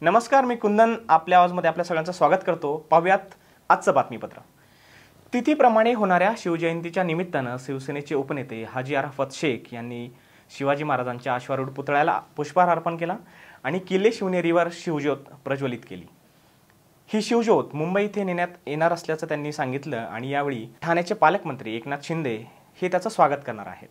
नमस्कार, मी कुंदन आपल्या आवाजमध्ये आपल्या सगळ्यांचं स्वागत करतो। पाहूयात आजचं बातमीपत्र। तिथीप्रमाणे होणाऱ्या शिवजयंतीच्या निमित्तानं शिवसेनेचे उपनेते हाजी अराफत शेख यांनी शिवाजी महाराजांच्या अश्वारूढ पुतळ्याला पुष्पहार अर्पण केला आणि किल्ले शिवनेरीवर शिवज्योत प्रज्वलित केली। ही शिवज्योत मुंबई येथे नेण्यात येणार असल्याचं त्यांनी सांगितलं आणि यावेळी ठाण्याचे पालकमंत्री एकनाथ शिंदे हे त्याचं स्वागत करणार आहेत।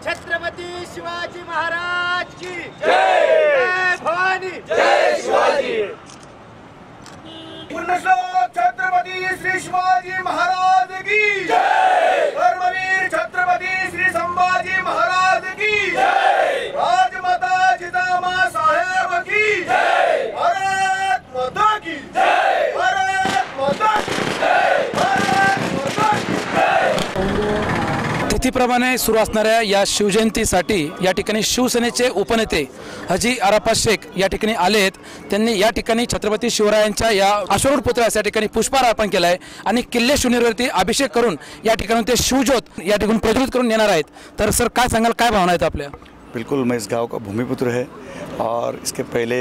छत्रपती शिवाजी महाराज की जय। जय भवानी, जय शिवाजी। छत्रपती श्री शिवाजी महाराज की जय। धर्मवीर छत्रपती श्री संभाजी महाराज की जय। राजमाता जिजामा साहेब की जय। भारत माता की जय। भारत माता की जय। भारत माता की जय। तिथीप्रमाणे सुरू असणाऱ्या या शिवजयंतीसाठी या ठिकाणी शिवसेनेचे उपनेते हाजी अराफत शेख या ठिकाणी आले आहेत। त्यांनी या ठिकाणी छत्रपती शिवरायांच्या या अश्वारूढ पुतळ्यास या ठिकाणी पुष्पहार अर्पण केला आहे आणि किल्ले शिवनेरीवरती अभिषेक करून या ठिकाणी ते शिवज्योत या ठिकाणी प्रज्वलित करून येणार आहेत। तर सर, काय सांगाल, काय भावना आहेत आपल्या? बिल्कुल, मैं इस गांव का भूमिपुत्र है और इसके पहले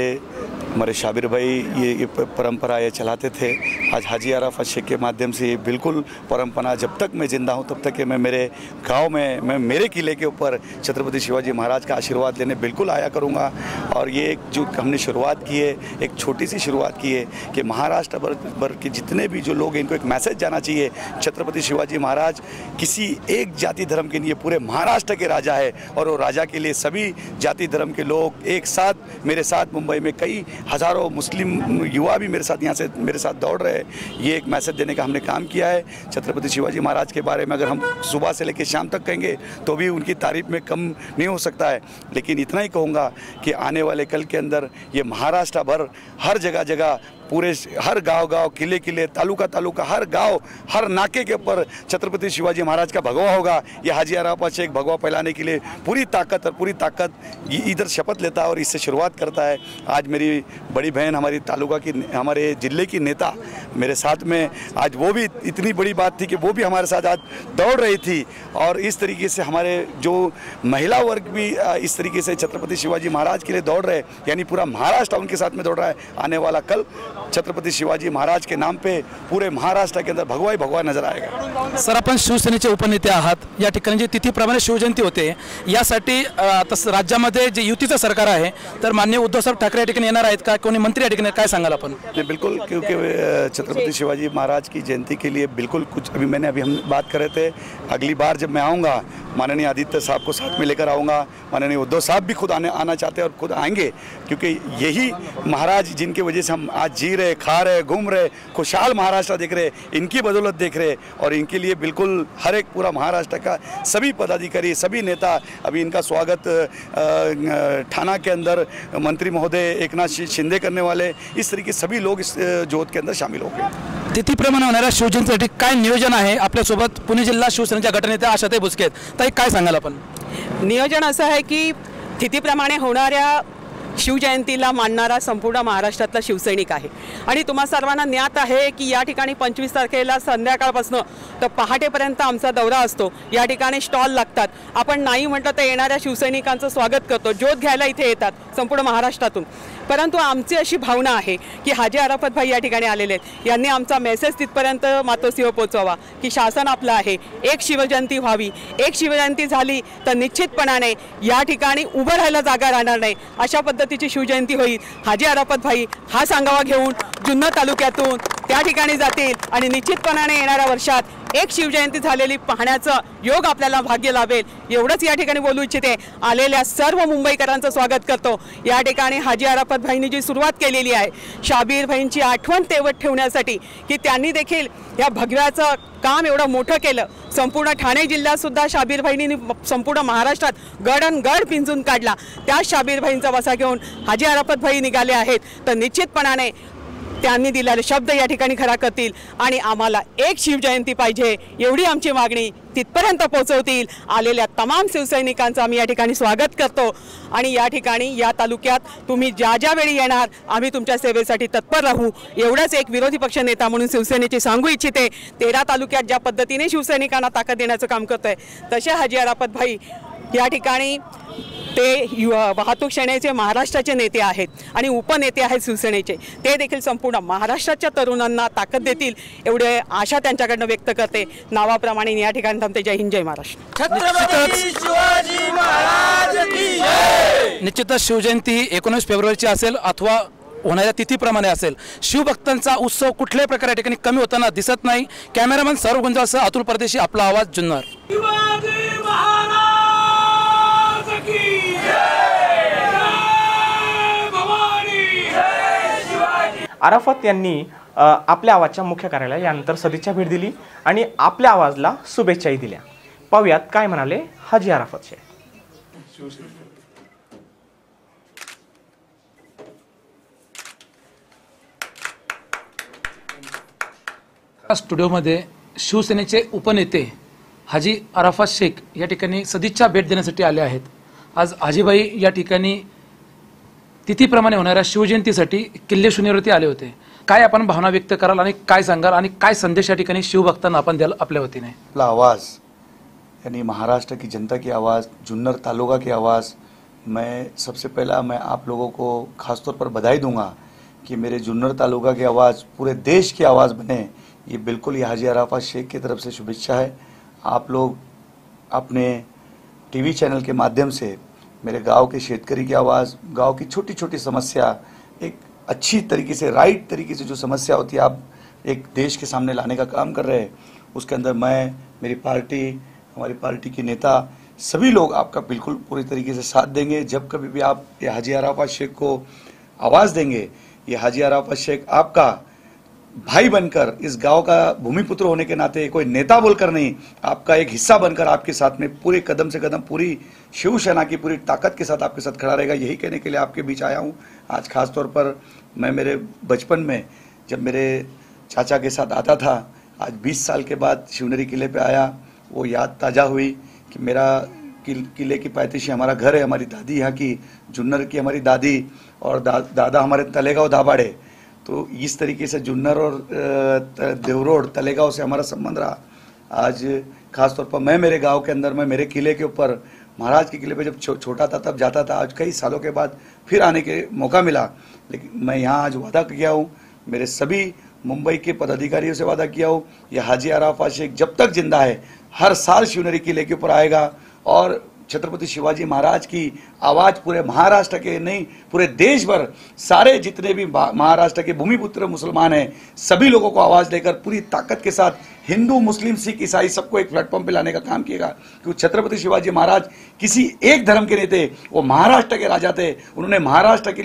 हमारे शाबिर भाई ये परंपरा ये चलाते थे। आज हाजी अराफत शेख के माध्यम से ये बिल्कुल परंपरा जब तक मैं ज़िंदा हूँ तब तक कि मैं मेरे गांव में मैं मेरे किले के ऊपर छत्रपति शिवाजी महाराज का आशीर्वाद लेने बिल्कुल आया करूँगा। और ये एक जो हमने शुरुआत की है, एक छोटी सी शुरुआत की है कि महाराष्ट्र भर के जितने भी जो लोग, इनको एक मैसेज जाना चाहिए, छत्रपति शिवाजी महाराज किसी एक जाति धर्म के लिए पूरे महाराष्ट्र के राजा है और वो राजा के लिए सभी जाति धर्म के लोग एक साथ मेरे साथ मुंबई में कई हज़ारों मुस्लिम युवा भी मेरे साथ यहाँ से मेरे साथ दौड़ रहे हैं। ये एक मैसेज देने का हमने काम किया है। छत्रपति शिवाजी महाराज के बारे में अगर हम सुबह से लेकर शाम तक कहेंगे तो भी उनकी तारीफ में कम नहीं हो सकता है। लेकिन इतना ही कहूँगा कि आने वाले कल के अंदर ये महाराष्ट्र भर हर जगह जगह पूरे हर गांव किले किले तालुका हर गांव हर नाके के ऊपर छत्रपति शिवाजी महाराज का भगवा होगा। ये हाजी अराफत शेख भगवा फैलाने के लिए पूरी ताकत इधर शपथ लेता है और इससे शुरुआत करता है। आज मेरी बड़ी बहन हमारी तालुका की, हमारे ज़िले की नेता मेरे साथ में, आज वो भी इतनी बड़ी बात थी कि वो भी हमारे साथ आज दौड़ रही थी। और इस तरीके से हमारे जो महिला वर्ग भी इस तरीके से छत्रपति शिवाजी महाराज के लिए दौड़ रहे, यानी पूरा महाराष्ट्र उनके साथ में दौड़ रहा है। आने वाला कल छत्रपति शिवाजी महाराज के नाम पे पूरे महाराष्ट्र के अंदर भगवा ही भगवा नजर आएगा। सर, आपण शिवसेनेचे उपनेते आहात। या ठिकाणी जी तिथीप्रमाणे शिवजयंती होते यासाठी तसं राज्यामध्ये जे युतीचं सरकार आहे तर माननीय उद्धव साहेब ठाकरे या ठिकाणी येणार आहेत का? कोणी मंत्री या ठिकाणी, काय सांगाल आपण? बिल्कुल, क्योंकि छत्रपति शिवाजी महाराज की जयंती के लिए बिल्कुल कुछ अभी हम बात कर रहे थे। अगली बार जब मैं आऊँगा माननीय आदित्य साहब को साथ में लेकर आऊँगा। माननीय उद्धव साहब भी खुद आना चाहते हैं और खुद आएंगे, क्योंकि यही महाराज जिनकी वजह से हम आज जी रहे, खा रहे, घूम रहे, खुशहाल महाराष्ट्र देख रहे, इनकी बदौलत देख रहे। और इनके लिए बिल्कुल हर एक पूरा महाराष्ट्र का सभी पदाधिकारी, सभी नेता, अभी इनका स्वागत थाना के अंदर मंत्री महोदय एकनाथ शिंदे करने वाले, इस तरीके सभी लोग इस जोत के अंदर शामिल हो गए। तिथीप्रमाणे होणाऱ्या शिवजयंतीसाठी काय नियोजन आहे? आपल्यासोबत पुणे जिल्हा शिवसेनेच्या गटनेत्या आशाताई बुचके आहेत। ताई, काय सांगाल आपण? नियोजन असं आहे की तिथीप्रमाणे होणाऱ्या शिवजयंतीला मानणारा संपूर्ण महाराष्ट्रातला शिवसैनिक आहे आणि तुम्हा सर्वांना ज्ञात आहे की या ठिकाणी 25 तारखेला संध्याकाळपासून तर पहाटेपर्यंत आमचा दौरा असतो। या ठिकाणी स्टॉल लागतात। आपण नाही म्हटलं तर येणाऱ्या शिवसैनिकांचं स्वागत करतो, ज्योत घ्यायला इथे येतात संपूर्ण महाराष्ट्रातून। परंतु आमची अशी भावना आहे की हाजी अराफत भाई या ठिकाणी आलेले आहेत, यांनी आमचा मेसेज तिथपर्यंत मातोश्रीवर पोहोचवावा की शासन आपलं आहे, एक शिवजयंती व्हावी। एक शिवजयंती झाली तर निश्चितपणाने या ठिकाणी उभं राहायला जागा राहणार नाही, अशा पद्धतीची शिवजयंती होईल। हाजी अराफत भाई हा सांगावा घेऊन जुन्नर तालुक्यातून त्या ठिकाणी जातील आणि निश्चितपणाने येणाऱ्या वर्षात एक शिवजयंती झालेली पाहण्याचा योग आपल्याला भाग्य लाभेल। एवढंच या ठिकाणी बोलू इच्छिते। आलेल्या सर्व मुंबईकरांचं स्वागत करतो। या ठिकाणी हाजी अराफत भाईंनी जी सुरुवात केलेली आहे शाबीर भाईंची आठवण तेवत ठेवण्यासाठी की त्यांनी देखील या भगव्याचं काम एवढं मोठं केलं। संपूर्ण ठाणे जिल्ह्यात सुद्धा शाबीर भाईंनी संपूर्ण महाराष्ट्रात गड पिंजून काढला। त्या शाबीर भाईंचा वसा घेऊन हाजी अराफत भाई निघाले आहेत। तर निश्चितपणाने त्यांनी दिलेले शब्द या ठिकाणी खरा करतील आणि आम्हाला एक शिवजयंती पाहिजे एवढी आमची मागणी तिथपर्यंत पोहोचवतील. आलेल्या तमाम शिवसैनिकांचं आम्ही या ठिकाणी स्वागत करतो आणि या ठिकाणी या तालुक्यात तुम्ही ज्या ज्या वेळी येणार आम्ही तुमच्या सेवेसाठी तत्पर राहू एवढंच एक विरोधी पक्ष नेता म्हणून शिवसेनेची सांगू इच्छिते. 13 तालुक्यात ज्या पद्धतीने शिवसैनिकांना ताकद देण्याचं काम करतोय तसे हाजी अराफत भाई या ठिकाणी ते वाहतूक सेनेचे महाराष्ट्राचे नेते आहेत आणि उपनेते आहेत शिवसेनेचे. ते देखील संपूर्ण महाराष्ट्राच्या तरुणांना ताकद देतील एवढे आशा त्यांच्याकडनं व्यक्त करते. नावाप्रमाणे या ठिकाणी थांबते. जय हिंद, जय महाराष्ट्र. निश्चितच शिवजयंती 19 फेब्रुवारीची असेल अथवा होणाऱ्या तिथीप्रमाणे असेल. शिवभक्तांचा उत्सव कुठल्याही प्रकारे या ठिकाणी कमी होताना दिसत नाही. कॅमेरामॅन सौरभ गुंजाळसह अतुल परदेशी, आपला आवाज, जुन्नर. अराफत यांनी आपल्या आवाजच्या मुख्य कार्यालयाला यानंतर सदिच्छा भेट दिली आणि आपल्या आवाजला शुभेच्छाही दिल्या. पाहूयात काय म्हणाले हाजी अराफत शेख. स्टुडिओमध्ये शिवसेनेचे उपनेते हाजी अराफत शेख या ठिकाणी सदिच्छा भेट देण्यासाठी आले आहेत. आज हाजीबाई या ठिकाणी तिथीप्रमाणे होणाऱ्या शिवजयंतीसाठी किल्ले शून्यवरती आले होते. काय आपण भावना व्यक्त कराल आणि काय सांगाल आणि काय संदेश या ठिकाणी शिवभक्तांना आपण द्याल आपल्या वतीने? आपला आवाज़ यानी महाराष्ट्र की जनता की आवाज़, जुन्नर तालुका की आवाज़. मैं सबसे पहला मैं आप लोगों को खासतौर पर बधाई दूंगा कि मेरे जुन्नर तालुका की आवाज़ पूरे देश की आवाज़ बने. ये बिल्कुल ये हाजी अराफत शेख की तरफ से शुभेच्छा है. आप लोग अपने टीवी चैनल के माध्यम से मेरे गांव के शेतकरी की आवाज़, गांव की छोटी छोटी समस्या एक अच्छी तरीके से, राइट तरीके से जो समस्या होती है आप एक देश के सामने लाने का काम कर रहे हैं. उसके अंदर मैं, मेरी पार्टी, हमारी पार्टी के नेता, सभी लोग आपका बिल्कुल पूरी तरीके से साथ देंगे. जब कभी भी आप ये हाजी अराफत शेख को आवाज़ देंगे, ये हाजी अराफत शेख आपका भाई बनकर, इस गांव का भूमिपुत्र होने के नाते, कोई नेता बोलकर नहीं, आपका एक हिस्सा बनकर आपके साथ में पूरे कदम से कदम पूरी शिवसेना की पूरी ताकत के साथ आपके साथ खड़ा रहेगा. यही कहने के लिए आपके बीच आया हूँ. आज खास तौर पर मैं मेरे बचपन में जब मेरे चाचा के साथ आता था, आज 20 साल के बाद शिवनेरी किले पे आया, वो याद ताज़ा हुई कि मेरा किले की पैतीशी हमारा घर है. हमारी दादी यहाँ की, जुन्नर की हमारी दादी, और दादा हमारे तलेगांव दाभाड़े. तो इस तरीके से जुन्नर और देवरोड तलेगांव से हमारा संबंध रहा. आज खास तौर पर मैं मेरे गांव के अंदर, मैं मेरे किले के ऊपर, महाराज के किले पे जब छोटा था तब जाता था. आज कई सालों के बाद फिर आने के मौका मिला. लेकिन मैं यहाँ आज वादा किया हूँ, मेरे सभी मुंबई के पदाधिकारियों से वादा किया हूँ, यह हाजी अराफत शेख जब तक जिंदा है हर साल शिवनेरी किले के ऊपर आएगा और छत्रपति शिवाजी महाराज की आवाज़ पूरे महाराष्ट्र के नहीं पूरे देश भर सारे जितने भी महाराष्ट्र के भूमिपुत्र मुसलमान हैं सभी लोगों को आवाज़ देकर पूरी ताकत के साथ हिंदू, मुस्लिम, सिख, ईसाई सबको एक प्लेटफॉर्म पे लाने का काम किएगा. क्योंकि छत्रपति शिवाजी महाराज किसी एक धर्म के नहीं थे, वो महाराष्ट्र के राजा थे. उन्होंने महाराष्ट्र के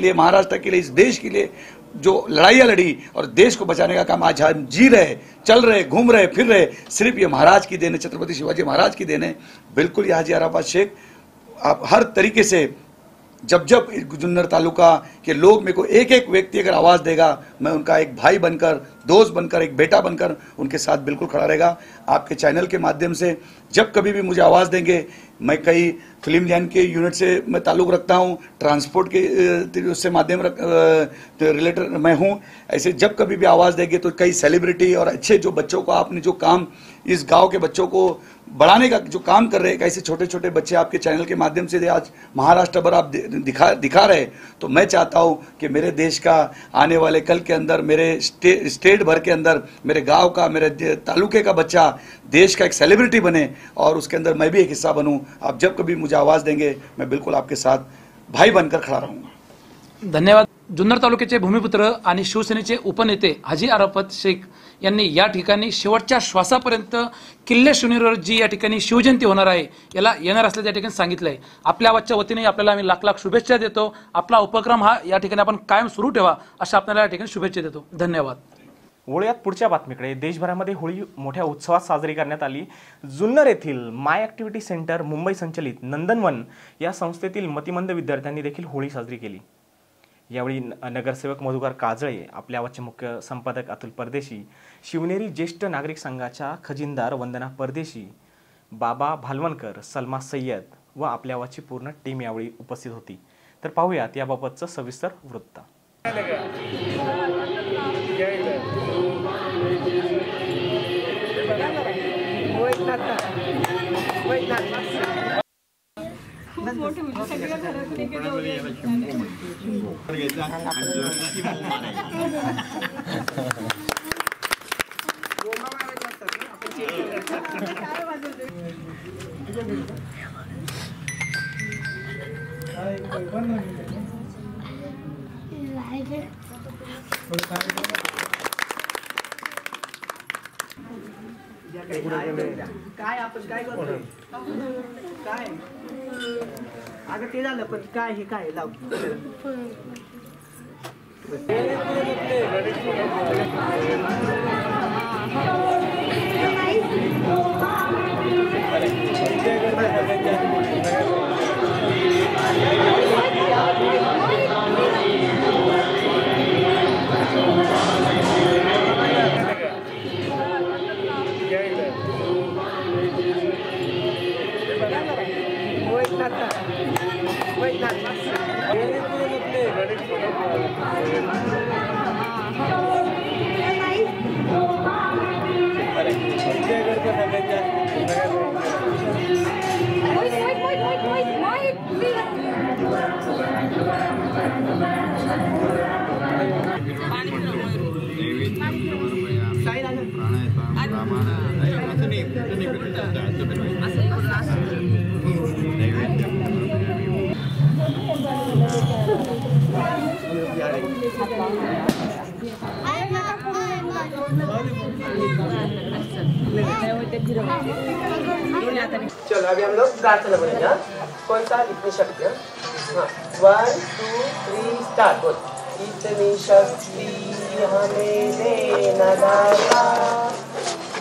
लिए, इस देश के लिए जो लड़ाइयाँ लड़ी और देश को बचाने का काम आज हम जी रहे, चल रहे, घूम रहे, फिर रहे, सिर्फ ये महाराज की देन है, छत्रपति शिवाजी महाराज की देन है. बिल्कुल हाजी अराफत शेख आप हर तरीके से जब जुन्नर तालुका के लोग मेरे को एक एक व्यक्ति अगर आवाज़ देगा, मैं उनका एक भाई बनकर, दोस्त बनकर, एक बेटा बनकर उनके साथ बिल्कुल खड़ा रहेगा. आपके चैनल के माध्यम से जब कभी भी मुझे आवाज़ देंगे, मैं कई फिल्म लैंड के यूनिट से मैं ताल्लुक़ रखता हूँ, ट्रांसपोर्ट के उससे माध्यम रिलेटेड मैं हूँ. ऐसे जब कभी भी आवाज़ देंगे तो कई सेलिब्रिटी और अच्छे जो बच्चों को आपने जो काम इस गांव के बच्चों को बढ़ाने का जो काम कर रहे हैं, कैसे छोटे छोटे बच्चे आपके चैनल के माध्यम से आज महाराष्ट्र भर आप दिखा रहे, तो मैं चाहता हूँ कि मेरे देश का आने वाले कल के अंदर, मेरे स्टेट भर के अंदर, मेरे गांव का, मेरे तालुके का बच्चा देश का एक सेलिब्रिटी बने और उसके अंदर मैं भी एक हिस्सा बनूं. आप जब कभी मुझे आवाज़ देंगे, मैं बिल्कुल आपके साथ भाई बनकर खड़ा रहूँगा. धन्यवाद. जुन्नर तालुक्याचे भूमिपुत्र आणि शिवसेनेचे उपनेते हाजी अराफत शेख यांनी या ठिकाणी शेवटच्या श्वासापर्यंत किल्ले शून्यवर जी या ठिकाणी शिवजयंती होणार आहे याला येणार असल्याचं या ठिकाणी सांगितलं आहे. आपल्या आवाजच्या वतीने आपल्याला आम्ही लाख लाख शुभेच्छा देतो. आपला उपक्रम हा या ठिकाणी आपण कायम सुरू ठेवा अशा आपल्याला या ठिकाणी शुभेच्छा देतो. धन्यवाद. वळूयात पुढच्या बातमीकडे. देशभरामध्ये होळी मोठ्या उत्सवात साजरी करण्यात आली. जुन्नर येथील माय ॲक्टिव्हिटी सेंटर मुंबई संचलित नंदनवन या संस्थेतील मतिमंद विद्यार्थ्यांनी देखील होळी साजरी केली. यावेळी नगरसेवक मधुकर काजळे, आपल्या आवाजचे मुख्य संपादक अतुल परदेशी, शिवनेरी ज्येष्ठ नागरिक संघाच्या खजिनदार वंदना परदेशी, बाबा भालवणकर, सलमा सय्यद व आपल्या आवाजची पूर्ण टीम यावेळी उपस्थित होती. तर पाहूयात याबाबतचं सविस्तर वृत्त. काय आपण काय करतो काय अगं ते झालं पण काय हे काय लाव चलो अभी हम लोग प्रार्थना बोलेंगे. कौन सा इतनी शक्ति? हाँ 1 2 3 स्टार्ट. बोल. इतनी शक्ति हमें देना दाता,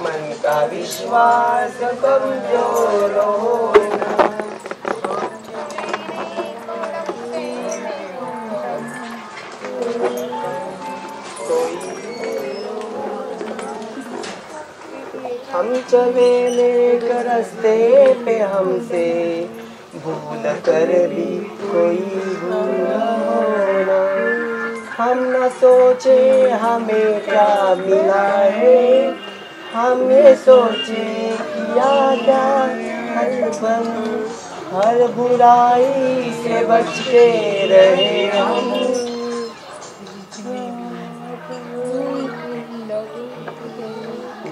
मन का विश्वास कमजोर होना. हम चले नेक रास्ते पे हमसे भूल कर भी कोई भूल होना. हम न सोचे हमें क्या मिला है, हम ये सोचे किया क्या हर पल. हर बुराई से बच के रहे हम.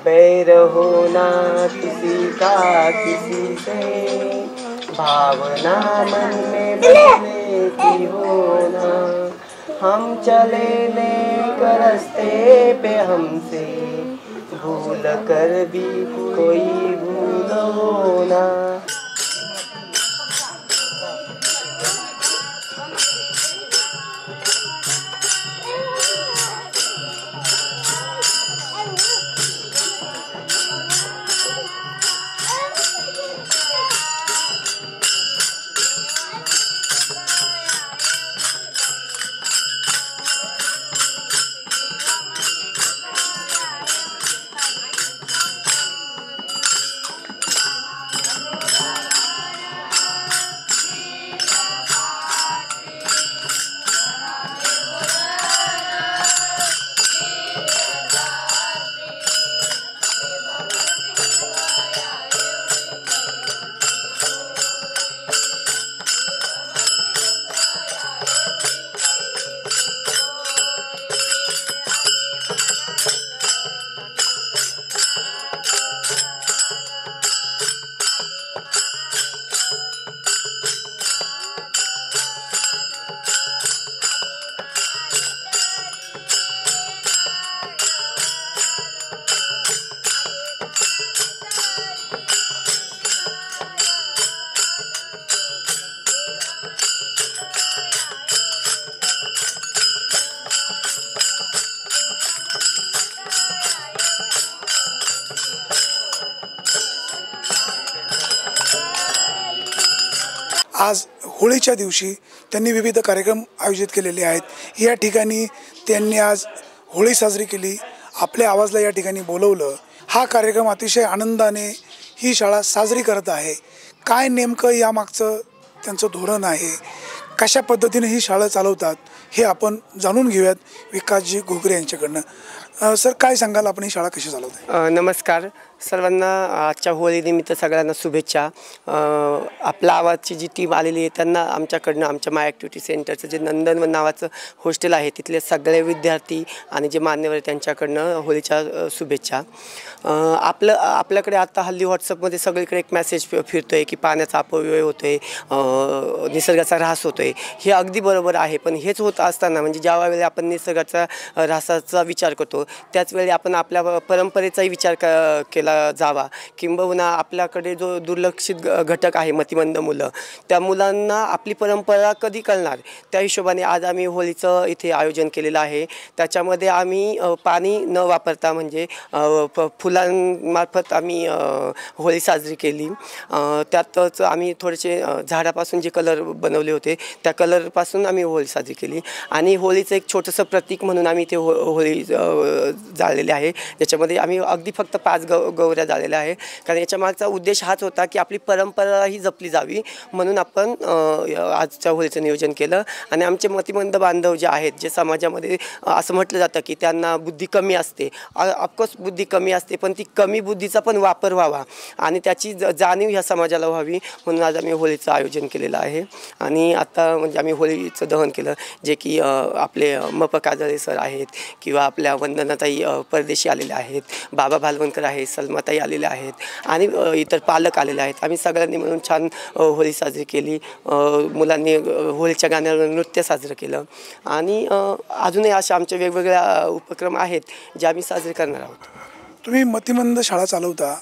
बैर होना किसी का किसी से, भावना मन में बसने की होना. हम चले नेक रास्ते पे हमसे भूल कर भी कोई भूल होना. आज होळीच्या दिवशी त्यांनी विविध कार्यक्रम आयोजित केलेले आहेत. या ठिकाणी त्यांनी आज होळी साजरी केली, आपल्या आवाजला या ठिकाणी बोलवलं. हा कार्यक्रम अतिशय आनंदाने ही शाळा साजरी करत आहे. काय नेमकं यामागचं त्यांचं धोरण आहे, कशा पद्धतीने ही शाळा चालवतात हे आपण जाणून घेऊयात विकासजी घोगरे यांच्याकडनं. सर, काय सांगाल, आपण ही शाळा कशी चालवताय? नमस्कार सर्वांना. आजच्या होळीनिमित्त सगळ्यांना शुभेच्छा. आपला आवाजची जी टीम आलेली आहे त्यांना आमच्याकडनं, आमच्या माय ॲक्टिव्हिटी सेंटरचं जे नंदनवन नावाचं हॉस्टेल आहे तिथले सगळे विद्यार्थी आणि जे मान्यवर त्यांच्याकडनं होळीच्या शुभेच्छा. आपल्याकडे आता हल्ली व्हॉट्सअपमध्ये सगळीकडे एक मेसेज फिरतो आहे की पाण्याचा अपव्यय होतो आहे, निसर्गाचा ऱ्हास होतो आहे. हे अगदी बरोबर आहे, पण हेच होत असताना म्हणजे ज्या वेळी आपण निसर्गाचा ऱ्हासाचा विचार करतो त्याचवेळी आपण आपल्या परंपरेचाही विचार केला जावा. किंबहुना आपल्याकडे जो दुर्लक्षित घटक आहे मतिमंद मुलं, त्या मुलांना आपली परंपरा कधी कळणार, त्या हिशोबाने आज आम्ही होळीचं इथे आयोजन केलेलं आहे. त्याच्यामध्ये आम्ही पाणी न वापरता म्हणजे फुलांमार्फत आम्ही होळी साजरी केली. त्यातच आम्ही थोडेसे झाडापासून जे कलर बनवले होते त्या कलरपासून आम्ही होळी साजरी केली आणि होळीचं एक छोटंसं प्रतीक म्हणून आम्ही ते होळी जाळलेले आहे, ज्याच्यामध्ये आम्ही अगदी फक्त 5 गौऱ्या जाळलेल्या आहे. कारण याच्या मागचा उद्देश हाच होता की आपली परंपरा ही जपली जावी म्हणून आपण आजच्या होळीचं नियोजन केलं. आणि आमचे मतिमंद बांधव जे आहेत, जे समाजामध्ये असं म्हटलं जातं की त्यांना बुद्धी कमी असते, ऑफकोर्स बुद्धी कमी असते, पण ती कमी बुद्धीचा पण वापर व्हावा आणि त्याची जाणीव ह्या समाजाला व्हावी म्हणून आज आम्ही होळीचं आयोजन केलेलं आहे. आणि आता म्हणजे आम्ही होळीचं दहन केलं, जे की आपले मप काजळे सर आहेत किंवा आपल्या वंदनाताई परदेशी आलेल्या आहेत, बाबा भालवणकर आहेत, सलमाताई आलेल्या आहेत आणि इतर पालक आलेले आहेत. आम्ही सगळ्यांनी मिळून छान होळी साजरी केली. मुलांनी होळीच्या गाण्यावर नृत्य साजरं केलं आणि अजूनही अशा आमचे वेगवेगळ्या उपक्रम आहेत जे आम्ही साजरे करणार आहोत. तुम्ही मतिमंद शाळा चालवता,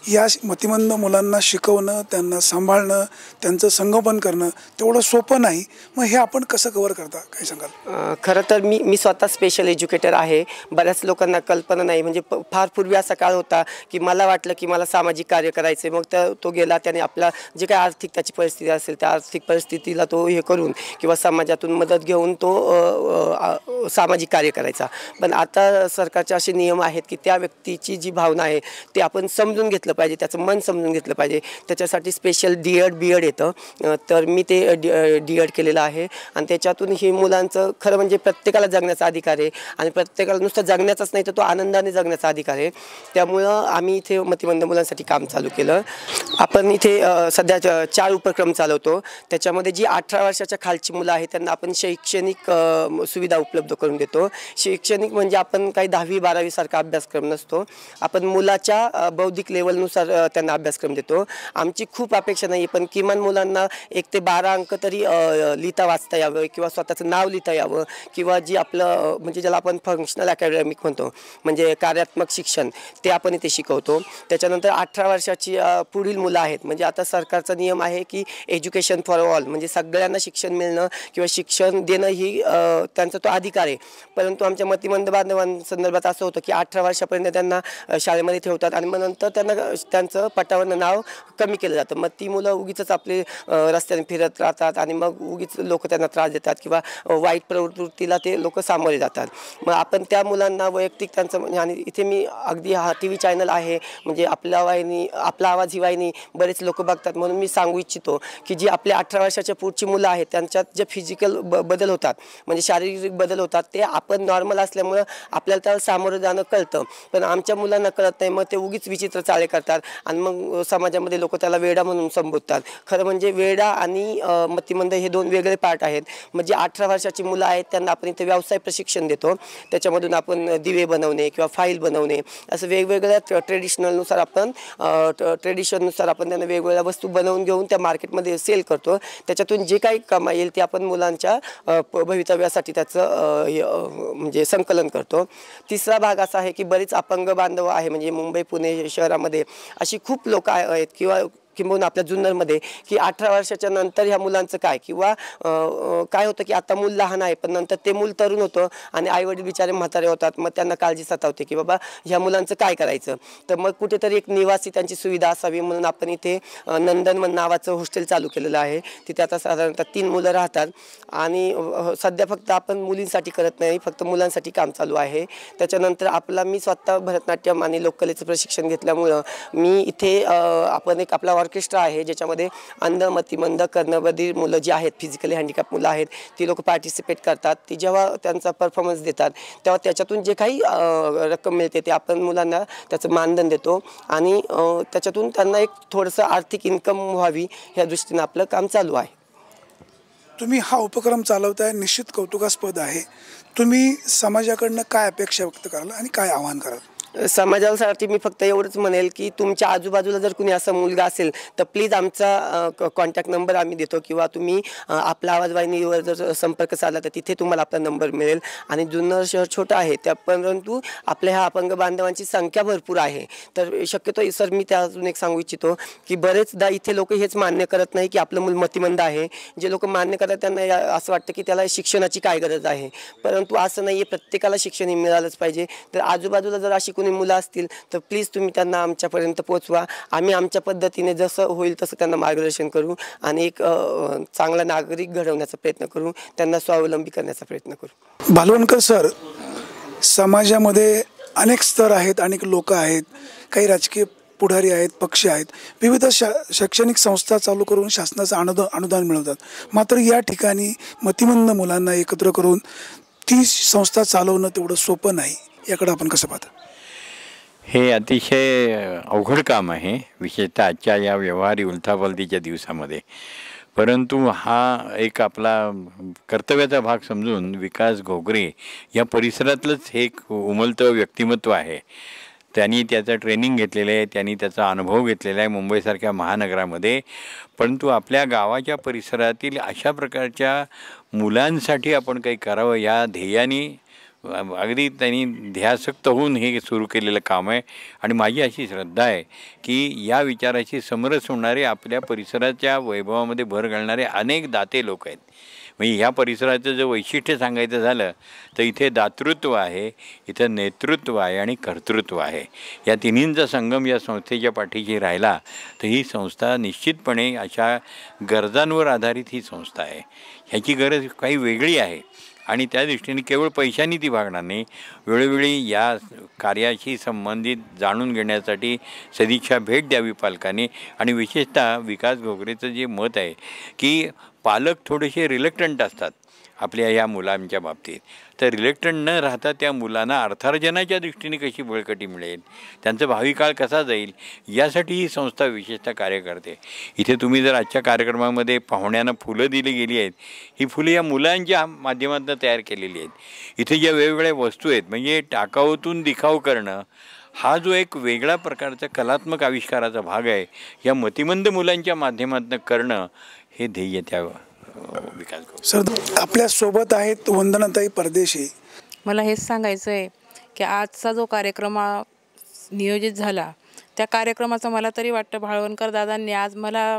या मतिमंद मुलांना शिकवणं, त्यांना सांभाळणं, त्यांचं संगोपन करणं तेवढं सोपं नाही. मग हे आपण कसं कव्हर करता, काय सांगाल? खरं तर मी स्वतः स्पेशल एज्युकेटर आहे. बऱ्याच लोकांना कल्पना नाही, म्हणजे फार पूर्वी असा काळ होता की मला वाटलं की मला सामाजिक कार्य करायचं, मग तो गेला, त्याने आपला जे काही आर्थिक त्याची परिस्थिती असेल त्या आर्थिक परिस्थितीला तो हे करून किंवा समाजातून मदत घेऊन तो सामाजिक कार्य करायचा. पण आता सरकारचे असे नियम आहेत की त्या व्यक्तीची जी भावना आहे ती आपण समजून घेतलं पाहिजे, त्याचं मन समजून घेतलं पाहिजे. त्याच्यासाठी स्पेशल B.Ed येतं, तर मी ते D.Ed केलेलं आहे आणि त्याच्यातून ही मुलांचं खरं म्हणजे प्रत्येकाला जगण्याचा अधिकार आहे आणि प्रत्येकाला नुसतं जगण्याचाच नाही तर तो आनंदाने जगण्याचा अधिकार आहे. त्यामुळं आम्ही इथे मतिमंद मुलांसाठी काम चालू केलं. आपण इथे सध्या 4 उपक्रम चालवतो. त्याच्यामध्ये जी 18 वर्षाच्या खालची मुलं आहेत त्यांना आपण शैक्षणिक सुविधा उपलब्ध करून देतो. शैक्षणिक म्हणजे आपण काही 10वी-12वी सारखा अभ्यासक्रम नसतो, आपण मुलाच्या बौद्धिक लेवलनुसार त्यांना अभ्यासक्रम देतो. आमची खूप अपेक्षा नाही, पण किमान मुलांना 1 ते 12 अंक तरी लिहिता वाचता यावं किंवा स्वतःचं नाव लिहिता यावं किंवा जी आपलं म्हणजे ज्याला आपण फंक्शनल अकॅडमिक म्हणतो म्हणजे कार्यात्मक शिक्षण, ते आपण इथे शिकवतो. त्याच्यानंतर 18 वर्षाची पुढील मुलं आहेत, म्हणजे आता सरकारचा नियम आहे की एज्युकेशन फॉर ऑल, म्हणजे सगळ्यांना शिक्षण मिळणं किंवा शिक्षण देणं ही त्यांचा तो अधिकार आहे. परंतु आमच्या मतिमंद बांधवांसंदर्भात असं होतं की 18 वर्षापर्यंत त्यांना शाळेमध्ये ठेवतात आणि मग नंतर त्यांचं पटावरनं नाव कमी केलं जातं. मग ती मुलं उगीच आपले रस्त्याने फिरत राहतात आणि मग उगीच लोक त्यांना त्रास देतात किंवा वाईट प्रवृत्तीला ते लोक सामोरे जातात. मग आपण त्या मुलांना वैयक्तिक त्यांचं म्हणजे, आणि इथे मी अगदी हा TV चॅनल आहे म्हणजे आपला आवाज ही वाहिनी बरेच लोक बघतात म्हणून मी सांगू इच्छितो की जी आपल्या 18 वर्षाच्या पुढची मुलं आहेत त्यांच्यात जे फिजिकल बदल होतात म्हणजे शारीरिक बदल होतात ते आपण नॉर्मल असल्यामुळं आपल्याला त्याला सामोरं जाणं कळतं, पण आमच्या मुलांना कळत नाही. मग ते उगीच विचित्र चाळे करतात आणि मग समाजामध्ये लोक त्याला वेडा म्हणून संबोधतात. खरं म्हणजे वेडा आणि मतिमंद हे 2 वेगळे पार्ट आहेत. म्हणजे 18 वर्षाची मुलं आहेत त्यांना आपण इथे व्यवसाय प्रशिक्षण देतो. त्याच्यामधून आपण दिवे बनवणे किंवा फाईल बनवणे असं वेगवेगळ्या ट्रेडिशनलनुसार आपण त्यांना वेगवेगळ्या वस्तू बनवून घेऊन त्या मार्केटमध्ये सेल करतो. त्याच्यातून जे काही कमाई येईल ते आपण मुलांच्या भवितव्यासाठी त्याचं म्हणजे संकलन करतो. तिसरा भाग असा आहे की बरेच अपंग बांधव आहे म्हणजे मुंबई पुणे शहरामध्ये अशी खूप लोक आहेत किंवा किंबहुना आपल्या जुन्नरमध्ये की 18 वर्षाच्या नंतर ह्या मुलांचं काय, किंवा काय होतं की आता मूल लहान आहे पण नंतर ते मूल तरुण होतं आणि आईवडील बिचारे म्हातारे होतात, मग त्यांना काळजी सतावते की बाबा ह्या मुलांचं काय करायचं. तर मग कुठेतरी एक निवासी त्यांची सुविधा असावी म्हणून आपण इथे नंदनवन नावाचं हॉस्टेल चालू केलेलं आहे. तिथे आता साधारणतः 3 मुलं राहतात आणि सध्या फक्त आपण मुलींसाठी करत नाही, फक्त मुलांसाठी काम चालू आहे. त्याच्यानंतर मी स्वतः भरतनाट्यम आणि लोककलेचं प्रशिक्षण घेतल्यामुळं मी इथे आपण एक आपला ऑर्केस्ट्रा आहे ज्याच्यामध्ये अंध, मतिमंद, कर्णबधिर मुलं जी आहेत, फिजिकली हँडिकॅप मुलं आहेत, ती लोक पार्टिसिपेट करतात. ती जेव्हा त्यांचा परफॉर्मन्स देतात तेव्हा त्याच्यातून जे काही रक्कम मिळते ते आपण मुलांना त्याचं मानधन देतो आणि त्याच्यातून त्यांना एक थोडंसं आर्थिक इन्कम व्हावी ह्या दृष्टीनं आपलं काम चालू आहे. तुम्ही हा उपक्रम चालवताय, निश्चित कौतुकास्पद आहे. तुम्ही समाजाकडनं काय अपेक्षा व्यक्त कराल आणि काय आवाहन कराल? समाजासाठी मी फक्त एवढंच म्हणेल की तुमच्या आजूबाजूला जर कुणी असा मुलगा असेल तर प्लीज आमचा कॉन्टॅक्ट नंबर आम्ही देतो किंवा तुम्ही आपला आवाज वाहिनीवर जर संपर्क साधला तर तिथे तुम्हाला आपला नंबर मिळेल. आणि जुन्नर शहर छोटं आहे त्या परंतु आपल्या ह्या अपंग बांधवांची संख्या भरपूर आहे. तर शक्यतो सर मी त्या अजून एक सांगू इच्छितो की बरेचदा इथे लोक हेच मान्य करत नाही की आपलं मूल मतिमंद आहे. जे लोक मान्य करतात त्यांना असं वाटतं की त्याला शिक्षणाची काय गरज आहे, परंतु असं नाही आहे. प्रत्येकाला शिक्षण हे मिळालंच पाहिजे. तर आजूबाजूला जर अशी कोणी मुलं असतील तर प्लीज तुम्ही त्यांना आमच्यापर्यंत पोहोचवा. आम्ही आमच्या पद्धतीने जसं होईल तसं त्यांना मार्गदर्शन करू आणि एक चांगला नागरिक घडवण्याचा प्रयत्न करू, त्यांना स्वावलंबी करण्याचा प्रयत्न करू. भालवणकर सर, समाजामध्ये अनेक स्तर आहेत, अनेक लोक आहेत, काही राजकीय पुढारी आहेत, पक्ष आहेत, विविध शैक्षणिक संस्था चालू करून शासनाचं अनुदान मिळवतात. मात्र या ठिकाणी मतिमंद मुलांना एकत्र करून ती संस्था चालवणं तेवढं सोपं नाही. याकडे आपण कसं पाहता? हे अतिशय अवघड काम आहे, विशेषतः आजच्या या व्यवहारी उलथापालथीच्या दिवसामध्ये. परंतु हा एक आपला कर्तव्याचा भाग समजून विकास घोगरे या परिसरातलंच हे एक उमलतं व्यक्तिमत्व आहे. त्यांनी त्याचं ट्रेनिंग घेतलेलं आहे, त्यांनी त्याचा अनुभव घेतलेला आहे मुंबईसारख्या महानगरामध्ये. परंतु आपल्या गावाच्या परिसरातील अशा प्रकारच्या मुलांसाठी आपण काही करावं या ध्येयाने अगदी त्यांनी ध्यासक्त होऊन हे सुरू केलेलं काम आहे. आणि माझी अशी श्रद्धा आहे की या विचाराशी समरस होणारे, आपल्या परिसराच्या वैभवामध्ये भर घालणारे अनेक दाते लोक आहेत. म्हणजे ह्या परिसराचं जर वैशिष्ट्य सांगायचं झालं तर इथे दातृत्व आहे, इथं नेतृत्व आहे आणि कर्तृत्व आहे. या तिन्हींचा संगम या संस्थेच्या पाठीशी राहिला तर ही संस्था निश्चितपणे अशा गरजांवर आधारित ही संस्था आहे. ह्याची गरज काही वेगळी आहे आणि त्या दृष्टीने केवळ पैशांनी ती भागणार नाही. वेळोवेळी या कार्याशी संबंधित जाणून घेण्यासाठी सदिच्छा भेट द्यावी पालकांनी. आणि विशेषतः विकास घोगरेचं जे मत आहे की पालक थोडेसे रिलक्टंट असतात आपल्या या मुलांच्या बाबतीत, तर रिलेक्टंट न राहता त्या मुलांना अर्थार्जनाच्या दृष्टीने कशी बळकटी मिळेल, त्यांचा भावी काळ कसा जाईल, यासाठी ही संस्था विशेषतः कार्य करते. इथे तुम्ही जर आजच्या कार्यक्रमामध्ये पाहुण्यांना फुलं दिली गेली आहेत, ही फुलं या मुलांच्या माध्यमातून तयार केलेली आहेत. इथे ज्या वेगवेगळ्या वस्तू आहेत, म्हणजे टाकाऊतून दिखाऊ करणं हा जो एक वेगळा प्रकारचा कलात्मक आविष्काराचा भाग आहे, या मतिमंद मुलांच्या माध्यमातून करणं हे ध्येय त्या विकास. सर, आपल्यासोबत आहेत वंदनाताई परदेशी. मला हेच सांगायचं आहे की आजचा जो कार्यक्रम नियोजित झाला त्या कार्यक्रमाचं मला तरी वाटतं भाळवणकर दादांनी आज मला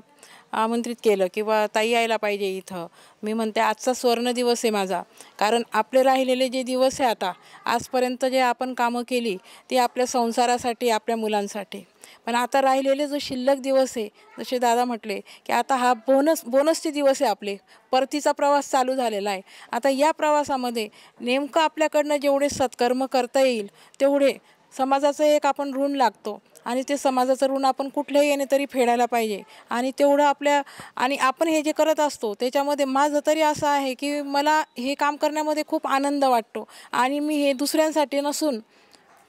आमंत्रित केलं किंवा ताई यायला पाहिजे इथं. मी म्हणते आजचा स्वर्ण दिवस आहे माझा, कारण आपले राहिलेले जे दिवस आहे आता आजपर्यंत जे आपण कामं केली ती आपल्या संसारासाठी, आपल्या मुलांसाठी, पण आता राहिलेले जो शिल्लक दिवस आहे, जसे दादा म्हटले की आता हा बोनसचे दिवस आहे. आपले परतीचा प्रवास चालू झालेला आहे. आता या प्रवासामध्ये नेमकं आपल्याकडनं जेवढे सत्कर्म करता येईल तेवढे समाजाचं एक आपण ऋण लागतो आणि ते समाजाचं ऋण आपण कुठल्याही येणे तरी फेडायला पाहिजे. आणि तेवढं आणि आपण हे जे करत असतो त्याच्यामध्ये माझं तरी असं आहे की मला हे काम करण्यामध्ये खूप आनंद वाटतो आणि मी हे दुसऱ्यांसाठी नसून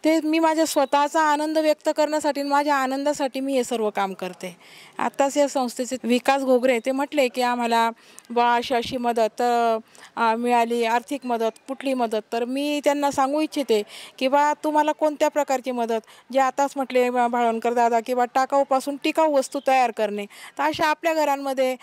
ते मी माझ्या स्वतःचा आनंद व्यक्त करण्यासाठी, माझ्या आनंदासाठी मी हे सर्व काम करते. आत्ताच या संस्थेचे विकास घोगरे ते म्हटले की आम्हाला अशी मदत मिळाली, आर्थिक मदत, कुठली मदत, तर मी त्यांना सांगू इच्छिते की तुम्हाला कोणत्या प्रकारची मदत, जे आताच म्हटले भाळवणकर दादा की टाकाऊपासून टिकाऊ वस्तू तयार करणे, तर अशा आपल्या घरांमध्ये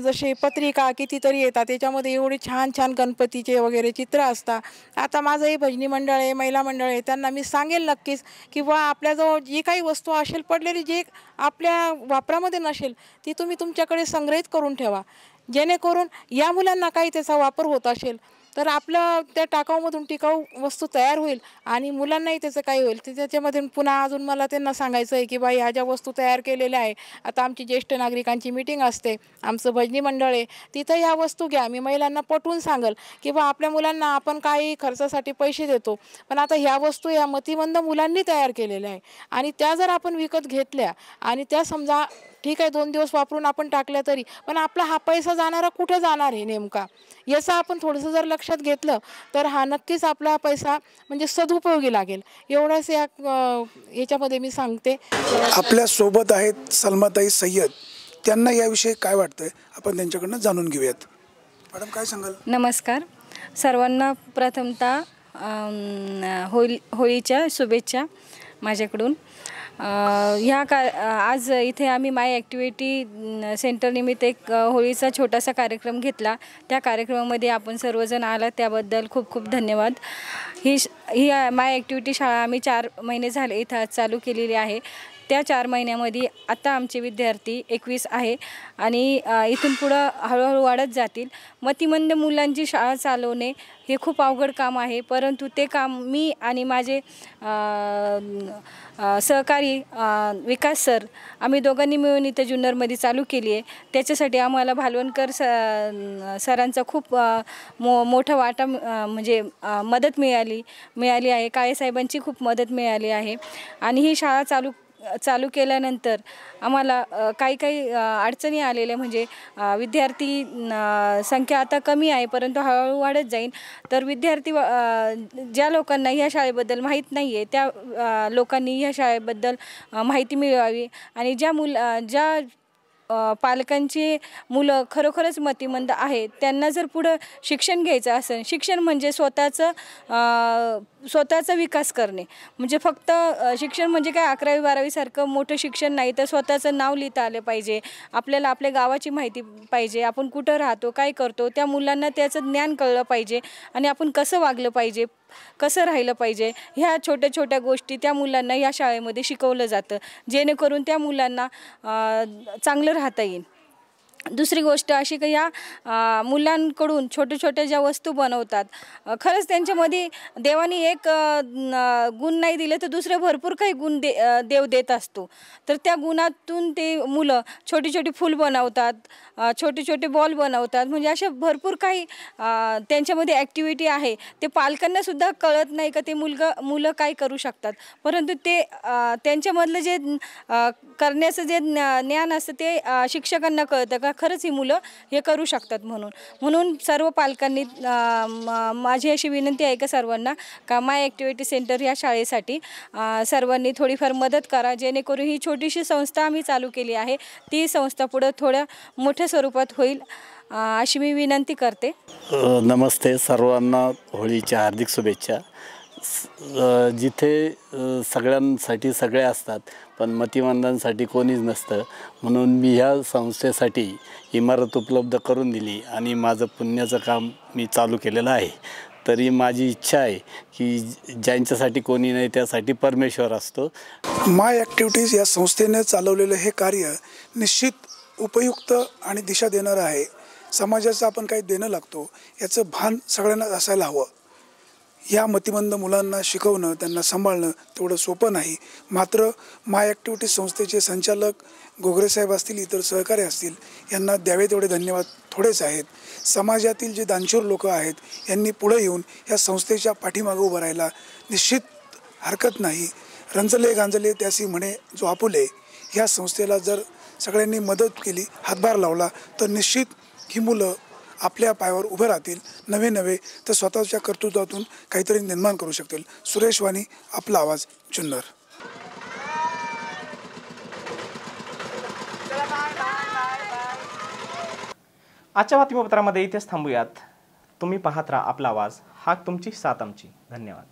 जसे पत्रिका कितीतरी येतात, त्याच्यामध्ये एवढे छान छान गणपतीचे वगैरे चित्र असतात. आता माझंही भजनी मंडळ आहे, महिला मंडळ आहे, त्यांना मी सांगेल नक्कीच की बा आपल्याजवळ जी काही वस्तू असेल पडलेली जी आपल्या वापरामध्ये नसेल ती तुम्ही तुमच्याकडे संग्रहित करून ठेवा, जेणेकरून या मुलांना काही त्याचा वापर होत असेल तर आपलं त्या टाकाऊमधून टिकाऊ वस्तू तयार होईल आणि मुलांनाही त्याचं काही होईल. ते त्याच्यामध्ये पुन्हा अजून मला त्यांना सांगायचं आहे की बाई ह्या ज्या वस्तू तयार केलेल्या आहे, आता आमची ज्येष्ठ नागरिकांची मीटिंग असते, आमचं भजनी मंडळ आहे, तिथं ह्या वस्तू घ्या. मी महिलांना पटवून सांगेल की बा आपल्या मुलांना आपण काही खर्चासाठी पैसे देतो, पण आता ह्या वस्तू या मतिमंद मुलांनी तयार केलेल्या आहे आणि त्या जर आपण विकत घेतल्या आणि त्या समजा ठीक आहे 2 दिवस वापरून आपण टाकल्या तरी, पण आपला हा पैसा जाणारा कुठं जाणार आहे नेमका, याचं आपण थोडंसं जर लक्षात घेतलं तर हा नक्कीच आपला पैसा म्हणजे सदुपयोगी लागेल. एवढंच याच्यामध्ये मी सांगते. आपल्या सोबत आहेत सलमाताई सय्यद, त्यांना याविषयी काय वाटतंय आपण त्यांच्याकडनं जाणून घेऊयात. मॅडम काय सांगाल? नमस्कार सर्वांना. प्रथमतः होळीच्या शुभेच्छा माझ्याकडून. आज इथे आम्ही माय ॲक्टिव्हिटी सेंटरनिमित्त एक होळीचा छोटासा कार्यक्रम घेतला. त्या कार्यक्रमामध्ये आपण सर्वजण आला त्याबद्दल खूप खूप धन्यवाद. ही माय ॲक्टिव्हिटी शाळा आम्ही 4 महिने झाले इथं चालू केलेली आहे. त्या 4 महिन्यामध्ये आता आमचे विद्यार्थी 21 आहे आणि इथून पुढं हळूहळू वाढत जातील. मतिमंद मुलांची शाळा चालवणे हे खूप अवघड काम आहे, परंतु ते काम मी आणि माझे सहकारी विकास सर आम्ही दोघांनी मिळून इथं जुन्नरमध्ये चालू केली आहे. त्याच्यासाठी आम्हाला भालवणकर सरांचा खूप मोठा वाटा म्हणजे मदत मिळाली आहे. काळेसाहेबांची खूप मदत मिळाली आहे आणि ही शाळा चालू केल्यानंतर आम्हाला काही अडचणी आलेल्या म्हणजे विद्यार्थी संख्या आता कमी आहे परंतु हळूहळू वाढत जाईल. तर विद्यार्थी ज्या लोकांना ह्या शाळेबद्दल माहीत नाही आहे त्या लोकांनी ह्या शाळेबद्दल माहिती मिळवावी आणि ज्या पालकांची मुलं खरोखरच मतिमंद आहेत त्यांना जर पुढं शिक्षण घ्यायचं असेल, शिक्षण म्हणजे स्वतःचा विकास करणे, म्हणजे फक्त शिक्षण म्हणजे काय 11वी-12वी सारखं मोठं शिक्षण नाही, तर स्वतःचं नाव लिहिता आलं पाहिजे. आपल्याला आपल्या गावाची माहिती पाहिजे, आपण कुठं राहतो, काय करतो, त्या मुलांना त्याचं ज्ञान कळलं पाहिजे आणि आपण कसं वागलं पाहिजे, कसं राहिलं पाहिजे, ह्या छोट्या छोट्या गोष्टी त्या मुलांना या शाळेमध्ये शिकवलं जातं, जेणेकरून त्या मुलांना चांगलं राहता येईल. दुसरी गोष्ट अशी की या मुलांकडून छोट्या छोट्या ज्या वस्तू बनवतात, खरंच त्यांच्यामध्ये देवाने एक गुण नाही दिले तर दुसरे भरपूर काही गुण देव देत असतो. तर त्या गुणातून ते मुलं छोटी छोटी फूल बनवतात, छोटे छोटे बॉल बनवतात, म्हणजे अशा भरपूर काही त्यांच्यामध्ये ॲक्टिव्हिटी आहे. ते पालकांनासुद्धा कळत नाही का ते मुलं काय करू शकतात, परंतु ते त्यांच्यामधलं जे करण्याचं जे ज्ञान असतं ते शिक्षकांना कळतं का खरंच ही मुलं हे करू शकतात. म्हणून सर्व पालकांनी माझी अशी विनंती आहे का सर्वांना का माय ॲक्टिव्हिटी सेंटर या शाळेसाठी सर्वांनी थोडीफार मदत करा, जेणेकरून ही छोटीशी संस्था आम्ही चालू केली आहे ती संस्था पुढं थोड्या मोठ्या स्वरूपात होईल अशी मी विनंती करते. नमस्ते सर्वांना, होळीच्या हार्दिक शुभेच्छा. जिथे सगळ्यांसाठी सगळे असतात पण मतिमंदांसाठी कोणीच नसतं, म्हणून मी ह्या संस्थेसाठी इमारत उपलब्ध करून दिली आणि माझं पुण्याचं काम मी चालू केलेलं आहे. तरी माझी इच्छा आहे की ज्यांच्यासाठी कोणी नाही त्यासाठी परमेश्वर असतो. माय ॲक्टिव्हिटीज या संस्थेने चालवलेलं हे कार्य निश्चित उपयुक्त आणि दिशा देणारं आहे. समाजाचं आपण काही देणं लागतो याचं भान सगळ्यांना असायला हवं. या मतिमंद मुलांना शिकवणं, त्यांना सांभाळणं तेवढं सोपं नाही. मात्र माय ॲक्टिव्हिटी संस्थेचे संचालक गोगरेसाहेब असतील, इतर सहकारी असतील, यांना द्यावे तेवढे धन्यवाद थोडेच आहेत. समाजातील जे दानशूर लोक आहेत यांनी पुढे येऊन या संस्थेच्या पाठीमागं उभं राहायला निश्चित हरकत नाही. रंजले गांजले त्यासी म्हणे जो आपुले. ह्या संस्थेला जर सगळ्यांनी मदत केली, हातभार लावला तर निश्चित ही मुलं आपल्या पायावर उभे राहतील, नवे तर स्वतःच्या कर्तृत्वातून काहीतरी निर्माण करू शकतील. सुरेश वाणी, आपला आवाज, जुन्नर. आजच्या बातमीपत्रामध्ये इथेच थांबूयात. तुम्ही पाहत राहा आपला आवाज, हा तुमची साथ आमची. धन्यवाद.